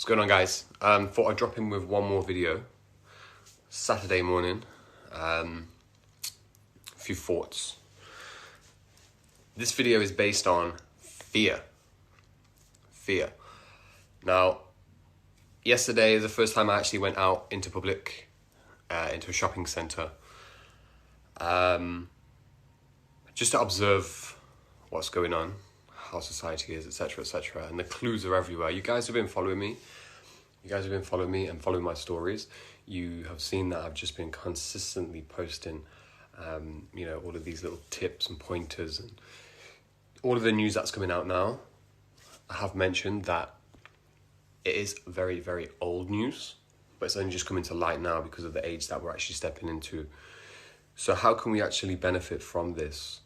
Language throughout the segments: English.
What's going on, guys? Thought I'd drop in with one more video. Saturday morning. A few thoughts. This video is based on fear. Fear. Now, yesterday is the first time I actually went out into public, into a shopping centre. Just to observe what's going on, how society is, etc., etc. And the clues are everywhere. You guys have been following me. You guys have been following me and following my stories. You have seen that I've just been consistently posting, all of these little tips and pointers and all of the news that's coming out now. I have mentioned that it is very, very old news, but it's only just coming to light now because of the age that we're actually stepping into. So how can we actually benefit from this?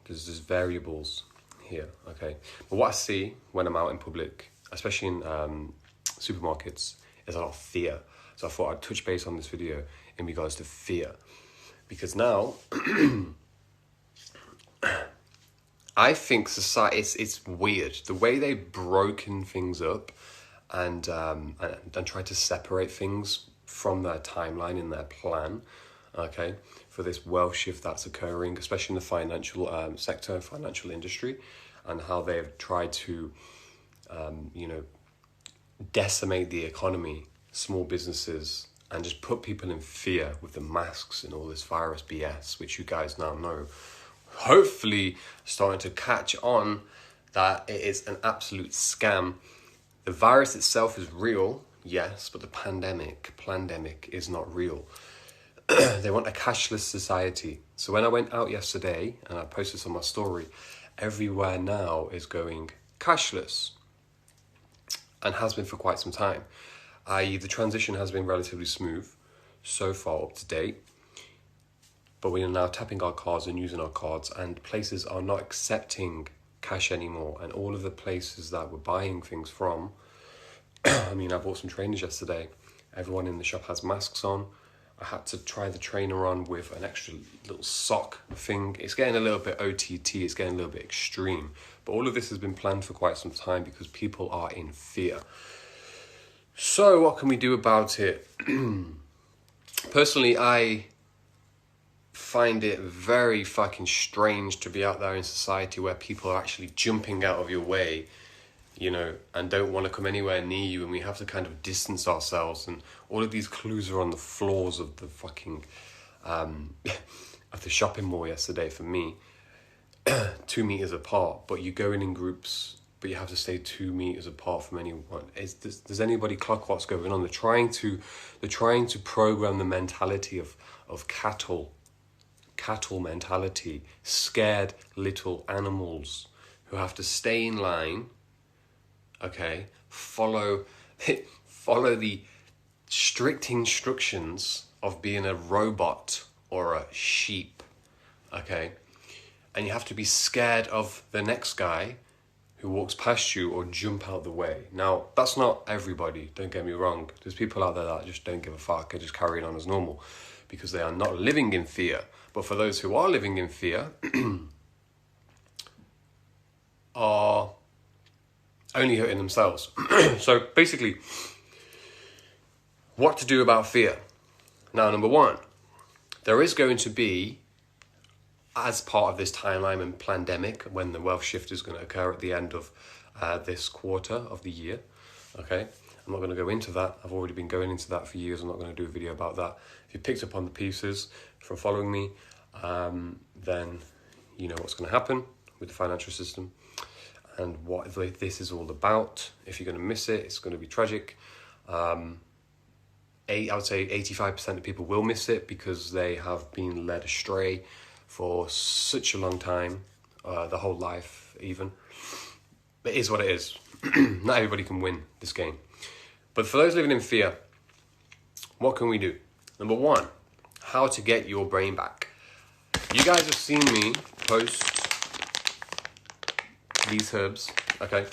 There's variables here, okay? But what I see when I'm out in public, especially in supermarkets, is a lot of fear. So I thought I'd touch base on this video in regards to fear. Because now, I think society, it's weird. The way they've broken things up and tried to separate things from their timeline in their plan, okay, for this wealth shift that's occurring, especially in the financial sector, financial industry, and how they've tried to, decimate the economy, small businesses, and just put people in fear with the masks and all this virus BS, which you guys now know. Hopefully starting to catch on that it is an absolute scam. The virus itself is real, yes, but the pandemic is not real. They want a cashless society. So when I went out yesterday, and I posted this on my story, everywhere now is going cashless, and has been for quite some time. I.e., the transition has been relatively smooth, so far up to date, but we are now tapping our cards and using our cards, and places are not accepting cash anymore, and all of the places that we're buying things from, I bought some trainers yesterday, everyone in the shop has masks on. I had to try the trainer on with an extra little sock thing. It's getting a little bit OTT, it's getting a little bit extreme. But all of this has been planned for quite some time because people are in fear. So what can we do about it? Personally, I find it very fucking strange to be out there in society where people are actually jumping out of your way, and don't want to come anywhere near you, and we have to kind of distance ourselves, and all of these clues are on the floors of the fucking of the shopping mall yesterday for me. 2 meters apart, but you go in groups, but you have to stay 2 meters apart from anyone. Does anybody clock what's going on? They're trying to program the mentality of cattle mentality, scared little animals who have to stay in line. Okay, follow the strict instructions of being a robot or a sheep, okay? And you have to be scared of the next guy who walks past you or jump out the way. Now, that's not everybody, don't get me wrong. There's people out there that just don't give a fuck, they're just carrying on as normal because they are not living in fear. But for those who are living in fear, are only hurting themselves. So basically, what to do about fear? Now, number one, there is going to be, as part of this timeline and pandemic, when the wealth shift is going to occur at the end of this quarter of the year, okay? I'm not going to go into that. I've already been going into that for years. I'm not going to do a video about that. If you picked up on the pieces from following me, then you know what's going to happen with the financial system and what this is all about. If you're going to miss it, it's going to be tragic. I would say 85% of people will miss it because they have been led astray for such a long time, the whole life even. It is what it is. Not everybody can win this game. But for those living in fear, what can we do? Number one, how to get your brain back. You guys have seen me post these herbs, okay?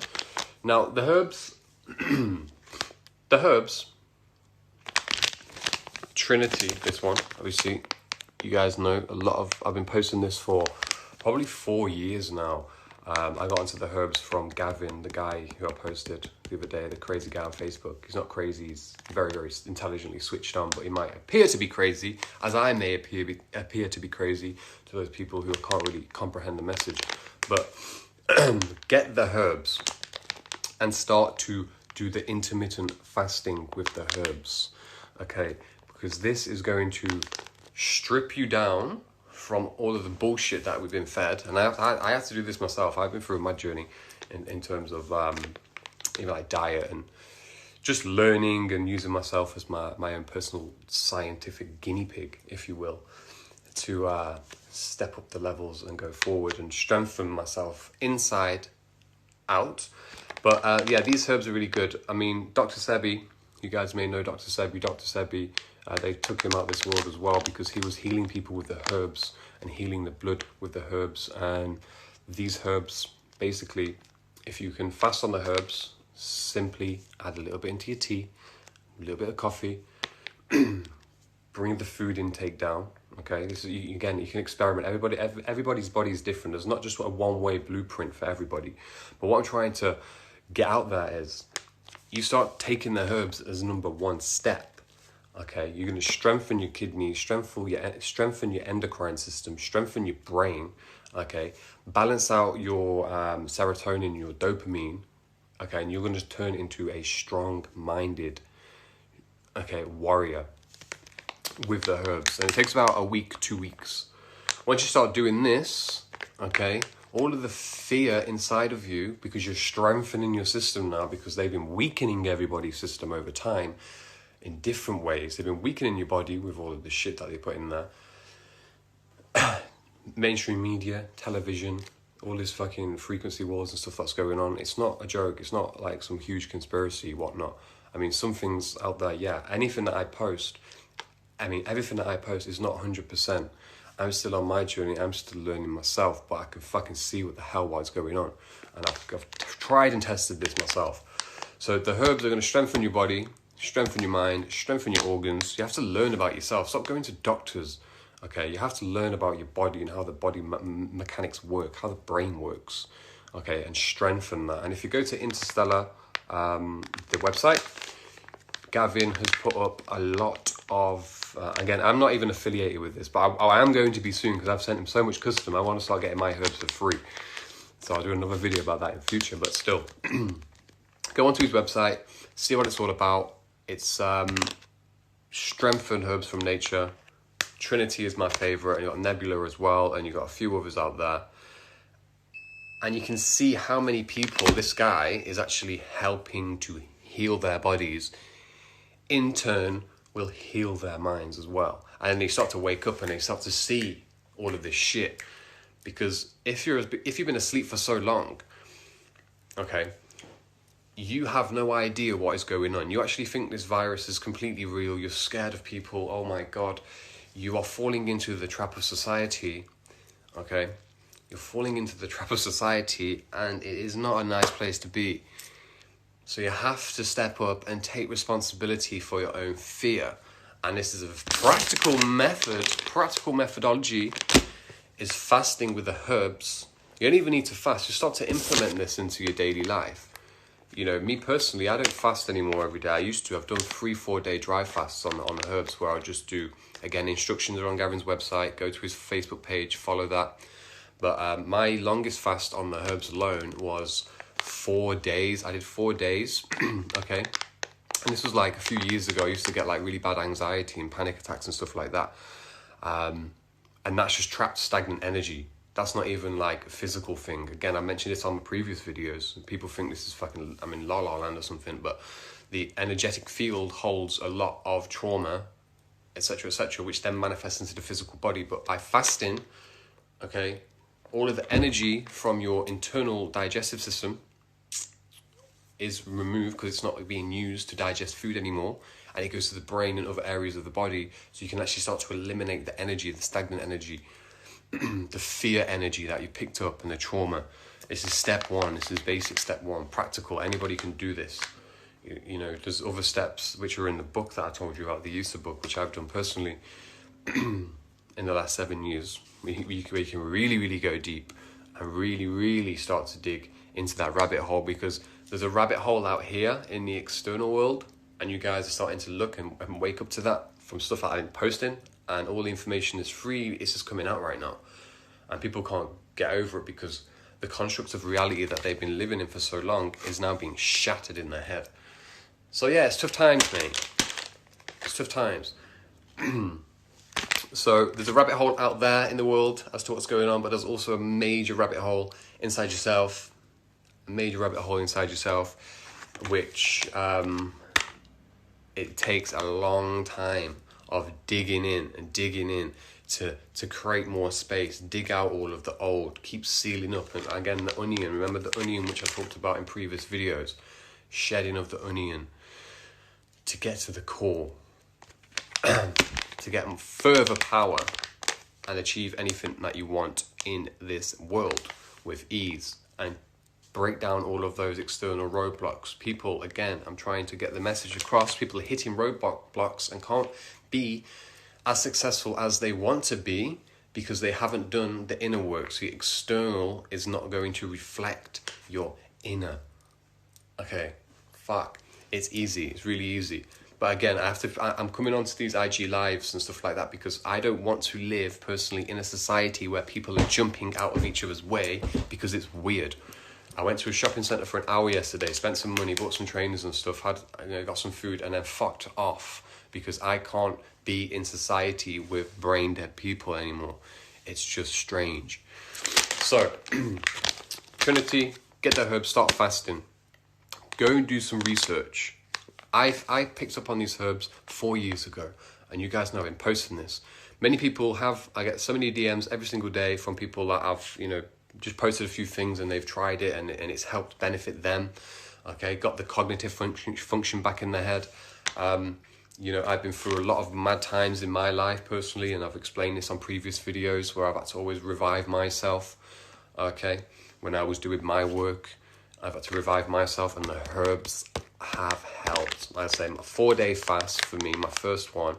Now, the herbs, Trinity, this one, obviously, you guys know I've been posting this for probably 4 years now. I got onto the herbs from Gavin, the guy who I posted the other day, the crazy guy on Facebook. He's not crazy, he's very, very intelligently switched on, but he might appear to be crazy, as I may appear to be crazy to those people who can't really comprehend the message. But get the herbs and start to do the intermittent fasting with the herbs, okay? Because this is going to strip you down from all of the bullshit that we've been fed. And I have to do this myself. I've been through my journey in terms of like diet and just learning and using myself as my own personal scientific guinea pig, if you will, to step up the levels and go forward and strengthen myself inside out. But yeah, these herbs are really good. I mean, Dr. Sebi, you guys may know Dr. Sebi. They took him out of this world as well because he was healing people with the herbs and healing the blood with the herbs. And these herbs, basically, if you can fast on the herbs, simply add a little bit into your tea, a little bit of coffee, bring the food intake down. Okay, this is, again, you can experiment. Everybody's body is different. There's not just a one-way blueprint for everybody. But what I'm trying to get out there is you start taking the herbs as number one step. Okay, you're going to strengthen your kidneys, strengthen your endocrine system, strengthen your brain. Okay, balance out your serotonin, your dopamine. Okay, and you're going to turn into a strong-minded, warrior with the herbs. And it takes about a week, 2 weeks. Once you start doing this, okay, all of the fear inside of you, because you're strengthening your system now, because they've been weakening everybody's system over time in different ways. They've been weakening your body with all of the shit that they put in there. Mainstream media, television, all this fucking frequency wars and stuff that's going on. It's not a joke. It's not like some huge conspiracy, whatnot. I mean, some things out there, yeah. Everything that I post is not 100%. I'm still on my journey. I'm still learning myself, but I can fucking see what's going on. And I've tried and tested this myself. So the herbs are going to strengthen your body, strengthen your mind, strengthen your organs. You have to learn about yourself. Stop going to doctors. Okay, you have to learn about your body and how the body mechanics work, how the brain works. Okay, and strengthen that. And if you go to Interstellar, the website, Gavin has put up a lot of, again, I'm not even affiliated with this, but I am going to be soon because I've sent him so much custom. I want to start getting my herbs for free. So I'll do another video about that in the future, but still. Go onto his website, see what it's all about. It's strengthened herbs from nature. Trinity is my favorite, and you got Nebula as well, and you got a few others out there. And you can see how many people this guy is actually helping to heal their bodies. In turn, will heal their minds as well. And they start to wake up and they start to see all of this shit. Because if you've been asleep for so long, okay, you have no idea what is going on. You actually think this virus is completely real. You're scared of people. Oh my God. You are falling into the trap of society, okay? You're falling into the trap of society, and it is not a nice place to be. So you have to step up and take responsibility for your own fear. And this is a practical methodology is fasting with the herbs. You don't even need to fast. You start to implement this into your daily life. You know, me personally, I don't fast anymore every day. I used to. I've done 3-4 day dry fasts on the herbs where I'll just do, again, instructions are on Gavin's website. Go to his Facebook page, follow that. But my longest fast on the herbs alone was 4 days. I did 4 days, okay? And this was like a few years ago. I used to get like really bad anxiety and panic attacks and stuff like that. And that's just trapped stagnant energy. That's not even like a physical thing. Again, I mentioned this on my previous videos. People think this is fucking, I'm in La La Land or something, but the energetic field holds a lot of trauma, etc., which then manifests into the physical body. But by fasting, okay, all of the energy from your internal digestive system is removed because it's not being used to digest food anymore, and it goes to the brain and other areas of the body, so you can actually start to eliminate the energy, the stagnant energy, the fear energy that you picked up and the trauma. This is step one. This is basic step one, practical. Anybody can do this. You know, there's other steps which are in the book that I told you about, the EZRA book, which I've done personally in the last 7 years, where you can really, really go deep and really, really start to dig into that rabbit hole, because there's a rabbit hole out here in the external world, and you guys are starting to look and wake up to that from stuff that I've been posting, and all the information is free. It's just coming out right now, and people can't get over it because the construct of reality that they've been living in for so long is now being shattered in their head. So yeah, it's tough times, mate. It's tough times. So there's a rabbit hole out there in the world as to what's going on, but there's also a major rabbit hole inside yourself. A major rabbit hole inside yourself, which it takes a long time of digging in to create more space, dig out all of the old, keep sealing up. And again, the onion, remember the onion, which I talked about in previous videos, shedding of the onion to get to the core, to get further power and achieve anything that you want in this world with ease, and break down all of those external roadblocks. People, again, I'm trying to get the message across, people are hitting roadblocks and can't be as successful as they want to be because they haven't done the inner work. So the external is not going to reflect your inner. Okay, fuck. It's easy. It's really easy. But again, I'm coming onto these IG lives and stuff like that because I don't want to live personally in a society where people are jumping out of each other's way because it's weird. I went to a shopping centre for an hour yesterday, spent some money, bought some trainers and stuff, got some food, and then fucked off because I can't be in society with brain dead people anymore. It's just strange. So, Trinity, get the herbs, start fasting. Go and do some research. I picked up on these herbs 4 years ago, and you guys know I've been posting this. Many people have, I get so many DMs every single day from people that I've, just posted a few things and they've tried it and it's helped benefit them. Okay, got the cognitive function back in their head. I've been through a lot of mad times in my life personally, and I've explained this on previous videos where I've had to always revive myself. Okay, when I was doing my work, I've had to revive myself, and the herbs have helped. Like I say, my 4-day fast for me, my first one,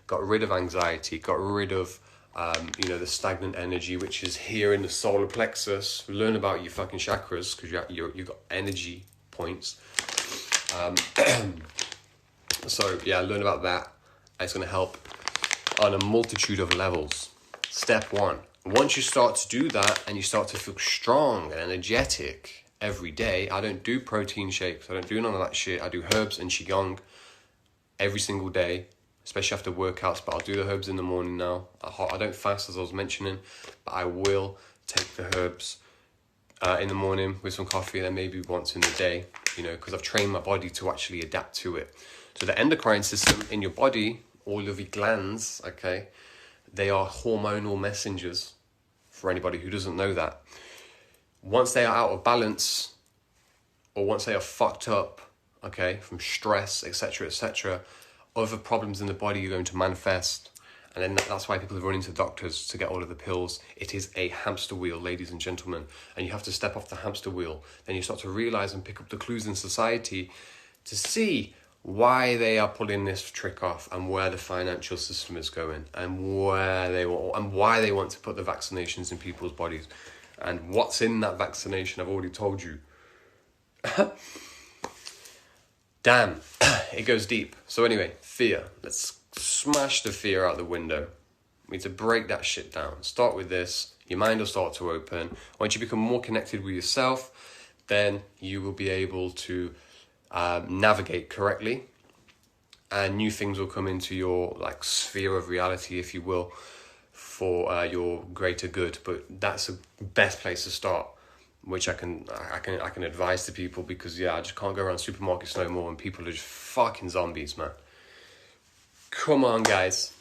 got rid of anxiety, got rid of the stagnant energy, which is here in the solar plexus. Learn about your fucking chakras because you got energy points. So yeah, learn about that. It's going to help on a multitude of levels. Step 1. Once you start to do that and you start to feel strong and energetic every day, I don't do protein shakes. I don't do none of that shit. I do herbs and qigong every single day, especially after workouts, but I'll do the herbs in the morning now. I don't fast, as I was mentioning, but I will take the herbs in the morning with some coffee, and then maybe once in the day, because I've trained my body to actually adapt to it. So the endocrine system in your body, all of your glands, okay, they are hormonal messengers, for anybody who doesn't know that. Once they are out of balance, or once they are fucked up, okay, from stress, etc., other problems in the body are going to manifest. And then that's why people are running to doctors to get all of the pills. It is a hamster wheel, ladies and gentlemen. And you have to step off the hamster wheel. Then you start to realize and pick up the clues in society to see why they are pulling this trick off, and where the financial system is going, and why they want to put the vaccinations in people's bodies. And what's in that vaccination, I've already told you. Damn, it goes deep. So anyway, fear. Let's smash the fear out the window. We need to break that shit down. Start with this. Your mind will start to open. Once you become more connected with yourself, then you will be able to navigate correctly, and new things will come into your sphere of reality, if you will, for your greater good. But that's the best place to start, which I can advise to people, because I just can't go around supermarkets no more and people are just fucking zombies, man. Come on, guys.